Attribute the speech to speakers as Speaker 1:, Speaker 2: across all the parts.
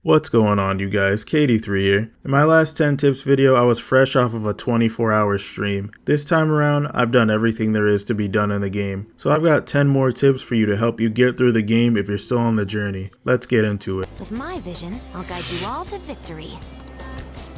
Speaker 1: What's going on, you guys? Katie3 here. In my last 10 tips video, I was fresh off of a 24-hour stream. This time around, I've done everything there is to be done in the game. So I've got 10 more tips for you to help you get through the game if you're still on the journey. Let's get into it.
Speaker 2: With my vision, I'll guide you all to victory.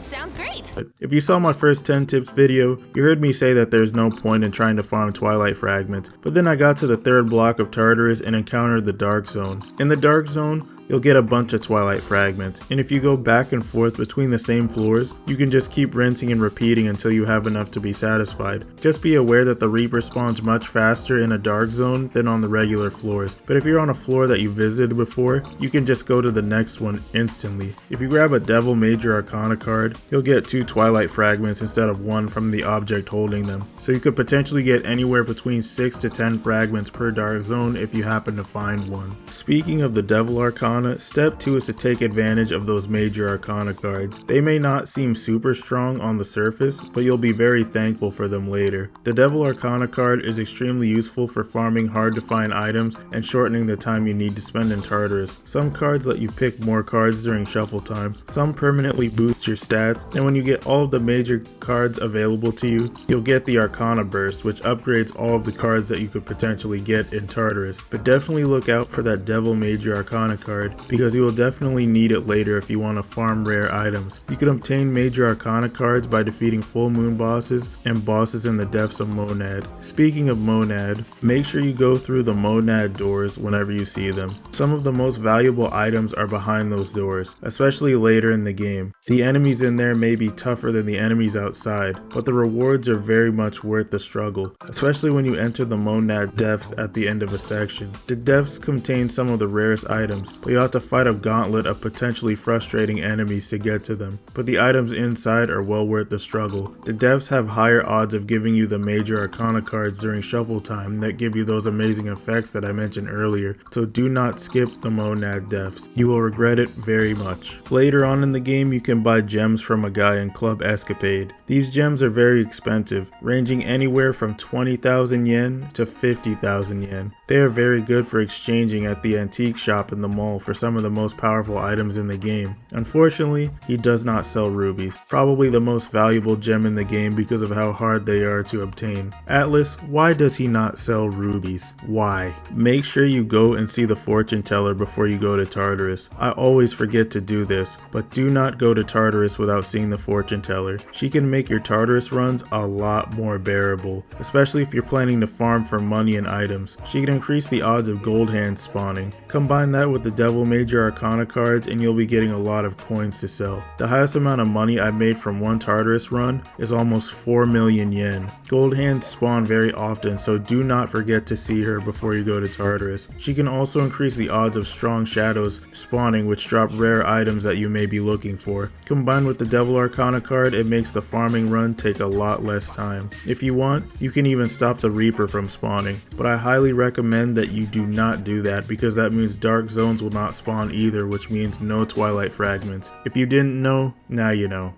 Speaker 2: Sounds great!
Speaker 1: If you saw my first 10 tips video, you heard me say that there's no point in trying to farm Twilight Fragments, but then I got to the third block of Tartarus and encountered the Dark Zone. In the Dark Zone, you'll get a bunch of Twilight Fragments, and if you go back and forth between the same floors, you can just keep rinsing and repeating until you have enough to be satisfied. Just be aware that the Reaper spawns much faster in a Dark Zone than on the regular floors, but if you're on a floor that you visited before, you can just go to the next one instantly. If you grab a Devil Major Arcana card, you'll get 2 Twilight Fragments instead of 1 from the object holding them, so you could potentially get anywhere between 6 to 10 fragments per Dark Zone if you happen to find one. Speaking of the Devil Arcana, step 2 is to take advantage of those major Arcana cards. They may not seem super strong on the surface, but you'll be very thankful for them later. The Devil Arcana card is extremely useful for farming hard to find items and shortening the time you need to spend in Tartarus. Some cards let you pick more cards during shuffle time, some permanently boost your stats, and when you get all of the major cards available to you, you'll get the Arcana burst, which upgrades all of the cards that you could potentially get in Tartarus. But definitely look out for that Devil Major Arcana card, because you will definitely need it later if you want to farm rare items. You can obtain major Arcana cards by defeating full moon bosses and bosses in the depths of Monad. Speaking of Monad, make sure you go through the Monad doors whenever you see them. Some of the most valuable items are behind those doors, especially later in the game. The enemies in there may be tougher than the enemies outside, but the rewards are very much worth the struggle, especially when you enter the Monad depths at the end of a section. The depths contain some of the rarest items, but you have to fight a gauntlet of potentially frustrating enemies to get to them, but the items inside are well worth the struggle. The depths have higher odds of giving you the major Arcana cards during shuffle time that give you those amazing effects that I mentioned earlier, so do not skip the Monad depths. You will regret it very much. Later on in the game, you can buy gems from a guy in Club Escapade. These gems are very expensive, ranging anywhere from 20,000 yen to 50,000 yen. They are very good for exchanging at the antique shop in the mall for some of the most powerful items in the game. Unfortunately, he does not sell rubies, probably the most valuable gem in the game because of how hard they are to obtain. Atlus, why does he not sell rubies? Why? Make sure you go and see the fortune teller before you go to Tartarus. I always forget to do this, but do not go to Tartarus without seeing the fortune teller. She can make your Tartarus runs a lot more bearable, especially if you're planning to farm for money and items. She can increase the odds of gold hands spawning. Combine that with the Devil Major Arcana cards and you'll be getting a lot of coins to sell. The highest amount of money I made from one Tartarus run is almost 4 million yen. Gold hands spawn very often, so do not forget to see her before you go to Tartarus. She can also increase the odds of strong shadows spawning, which drop rare items that you may be looking for. Combined with the Devil Arcana card, it makes the farming run take a lot less time. If you want, you can even stop the Reaper from spawning, but I highly recommend that you do not do that because that means Dark Zones will not spawn either, which means no Twilight Fragments. If you didn't know, now you know.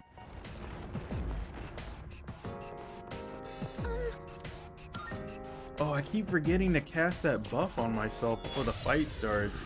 Speaker 1: Oh, I keep forgetting to cast that buff on myself before the fight starts.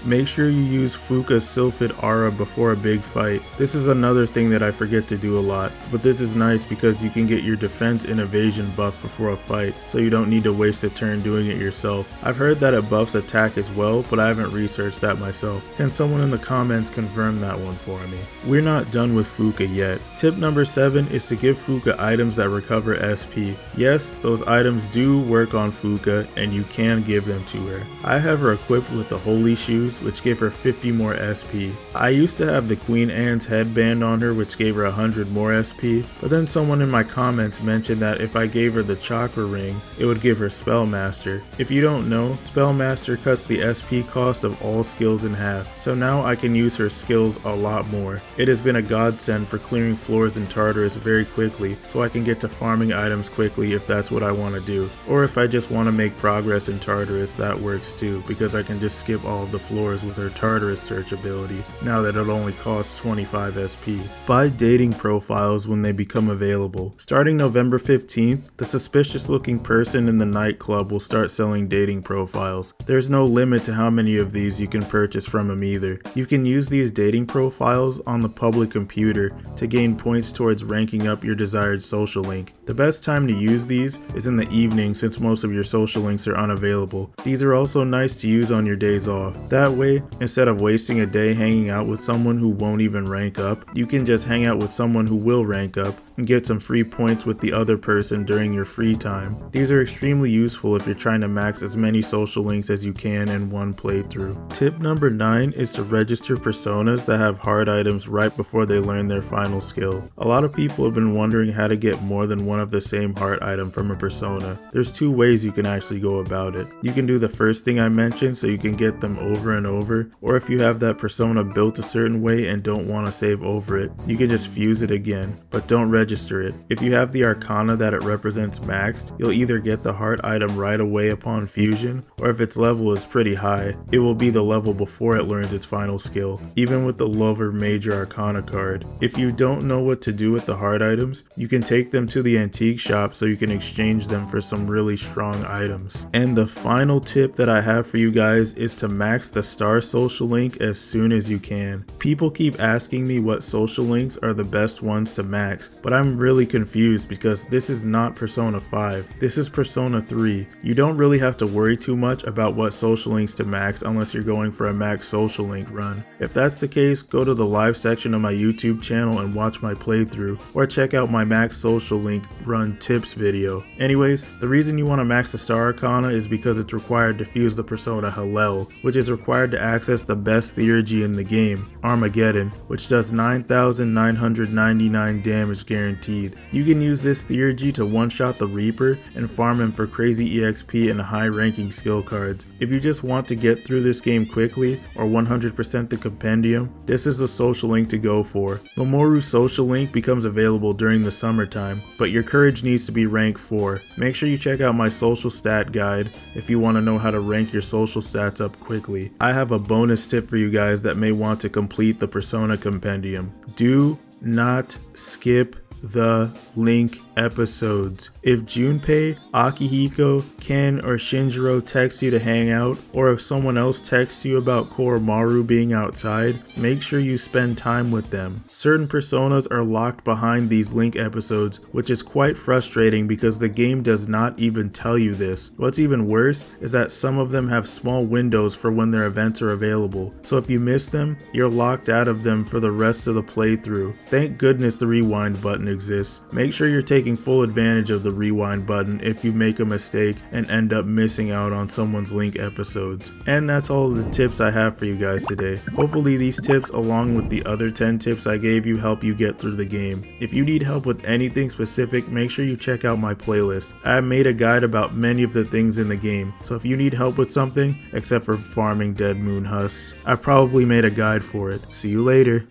Speaker 1: Make sure you use Fuuka's Sylphid Aura before a big fight. This is another thing that I forget to do a lot, but this is nice because you can get your defense and evasion buff before a fight, so you don't need to waste a turn doing it yourself. I've heard that it buffs attack as well, but I haven't researched that myself. Can someone in the comments confirm that one for me? We're not done with Fuuka yet. Tip number 7 is to give Fuuka items that recover SP. Yes, those items do work on Fuuka, and you can give them to her. I have her equipped with the Holy Shoes, which give her 50 more SP. I used to have the Queen Anne's headband on her, which gave her 100 more SP, but then someone in my comments mentioned that if I gave her the Chakra Ring, it would give her Spellmaster. If you don't know, Spellmaster cuts the SP cost of all skills in half, so now I can use her skills a lot more. It has been a godsend for clearing floors in Tartarus very quickly, so I can get to farming items quickly if that's what I want to do. Or if I just want to make progress in Tartarus, that works too, because I can just skip all of the floors with her Tartarus search ability, now that it only costs 25 SP. Buy dating profiles when they become available. Starting November 15th, the suspicious looking person in the nightclub will start selling dating profiles. There's no limit to how many of these you can purchase from him either. You can use these dating profiles on the public computer to gain points towards ranking up your desired social link. The best time to use these is in the evening since most of your social links are unavailable. These are also nice to use on your days off. That way, instead of wasting a day hanging out with someone who won't even rank up, you can just hang out with someone who will rank up and get some free points with the other person during your free time. These are extremely useful if you're trying to max as many social links as you can in one playthrough. Tip number 9 is to register personas that have hard items right before they learn their final skill. A lot of people have been wondering how to get more than one of the same heart item from a persona. There's 2 ways you can actually go about it. You can do the first thing I mentioned so you can get them over and over, or if you have that persona built a certain way and don't want to save over it, you can just fuse it again, but don't register it. If you have the Arcana that it represents maxed, you'll either get the heart item right away upon fusion, or if its level is pretty high, it will be the level before it learns its final skill, even with the lower major Arcana card. If you don't know what to do with the heart items, you can take them to the antique shop so you can exchange them for some really strong items. And the final tip that I have for you guys is to max the star social link as soon as you can. People keep asking me what social links are the best ones to max, but I'm really confused because this is not Persona 5, this is Persona 3. You don't really have to worry too much about what social links to max unless you're going for a max social link run. If that's the case, go to the live section of my YouTube channel and watch my playthrough, or check out my max social link run tips video. Anyways, the reason you want to max the Star Arcana is because it's required to fuse the persona Hallel, which is required to access the best theurgy in the game, Armageddon, which does 9,999 damage guaranteed. You can use this theurgy to one-shot the Reaper and farm him for crazy EXP and high-ranking skill cards. If you just want to get through this game quickly or 100% the compendium, this is the social link to go for. Mamoru's social link becomes available during the summertime, but your courage needs to be rank 4. Make sure you check out my social stat guide if you want to know how to rank your social stats up quickly. I have a bonus tip for you guys that may want to complete the Persona compendium. Do not skip the link episodes. If Junpei, Akihiko, Ken, or Shinjiro text you to hang out, or if someone else texts you about Koromaru being outside, make sure you spend time with them. Certain personas are locked behind these link episodes, which is quite frustrating because the game does not even tell you this. What's even worse is that some of them have small windows for when their events are available, so if you miss them, you're locked out of them for the rest of the playthrough. Thank goodness the rewind button exists. Make sure you're taking full advantage of the rewind button if you make a mistake and end up missing out on someone's link episodes. And that's all of the tips I have for you guys today. Hopefully these tips, along with the other 10 tips I gave you, help you get through the game. If you need help with anything specific, make sure you check out my playlist. I have made a guide about many of the things in the game, so if you need help with something, except for farming dead moon husks, I've probably made a guide for it. See you later.